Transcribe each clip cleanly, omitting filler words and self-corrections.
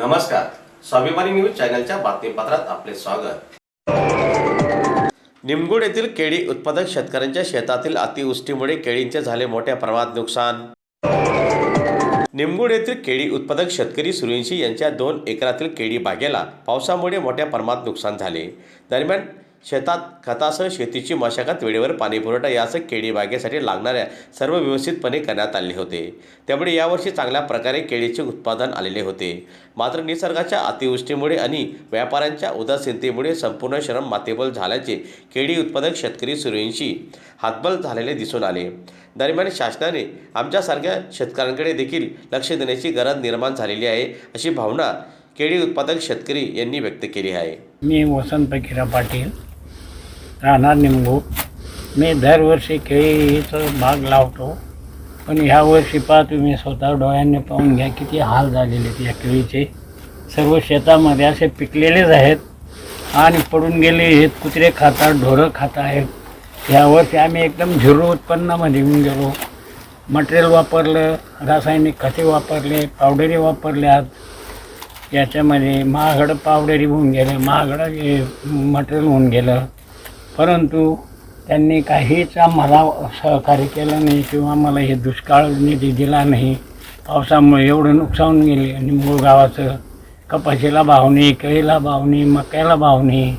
नमस्कार, स्वाभिमानी न्यूज चॅनलच्या बातमीपत्रात आपले स्वागत। निमगुड येथील केळी उत्पादक शेतकऱ्यांच्या शेतातील अतिवृष्टीमुळे केळींचे झाले मोठ्या प्रमाणात नुकसान। निमगुड येथील केळी उत्पादक शेतकरी सूर्यवंशी यांच्या 2 एकरातील केळी बागेला पावसामुळे मोठ्या प्रमाणात नुकसान झाले। दरम्यान शेतात खतासह शेतीची मशागत, वेळेवर पाणीपुरवठा यासह केळी बागेसाठी लागणाऱ्या सर्व व्यवस्थितपणे करण्यात आले होते। त्यामुळे यावर्षी चांगल्या प्रकारे केळीचे उत्पादन आलेले होते। मात्र निसर्गाच्या अतिवृष्टीमुळे आणि व्यापाऱ्यांच्या उदासीनतेमुळे संपूर्ण श्रम मातेबल झाल्याचे केळी उत्पादक शेतकरी सूर्यवंशी हातबल झालेले दिसून आले। दरम्यान शासनाने आमच्यासारख्या शेतकऱ्यांकडे देखील लक्ष देण्याची गरज निर्माण झालेली आहे, अशी भावना केळी उत्पादक शेतकरी यांनी व्यक्त केली आहे। मी वसंत फकीरा पाटील, राहणार निमगुड। मी दरवर्षी केळीचं बाग लावतो, पण ह्या वर्षी पहा तुम्ही स्वतः डोळ्यांनी पाहून घ्या किती हाल झालेले आहेत या केळीचे। सर्व शेतामध्ये असे पिकलेलेच आहेत आणि पडून गेले आहेत, कुत्रे खातात, ढोरं खात आहेत। यावर्षी आम्ही एकदम झिरो उत्पन्नामध्ये येऊन गेलो। मटेरियल वापरलं, रासायनिक खते वापरले, पावडरी वापरल्यात। याच्यामध्ये महागडं पावडरी होऊन गेलं, महागडं मटेरियल होऊन गेलं, परंतु त्यांनी काहीच आम्हाला सहकार्य केलं नाही किंवा आम्हाला हे दुष्काळ निधी दिला नाही। पावसामुळे एवढं नुकसान गेले आणि मूळ गावाचं कपाशीला भाव नाही, केळीला भाव नाही, मक्याला भाव नाही।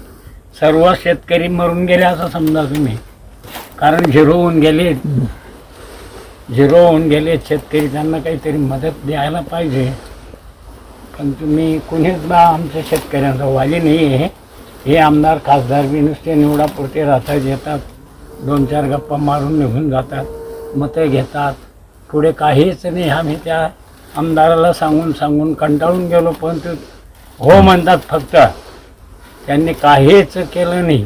सर्व शेतकरी मरून गेले असं समजा तुम्ही, कारण झिरो होऊन गेले शेतकरी। त्यांना काहीतरी मदत द्यायला पाहिजे, पण तुम्ही कुणीच बा आमच्या शेतकऱ्यांचा वाली नाही आहे। हे आमदार खासदार बी नुसते निवडापुरते राहतात, येतात, 2-4 गप्पा मारून निघून जातात, मतं घेतात, पुढे काहीच नाही। आम्ही त्या आमदाराला सांगून कंटाळून गेलो, पण ते हो म्हणतात फक्त, त्यांनी काहीच केलं नाही।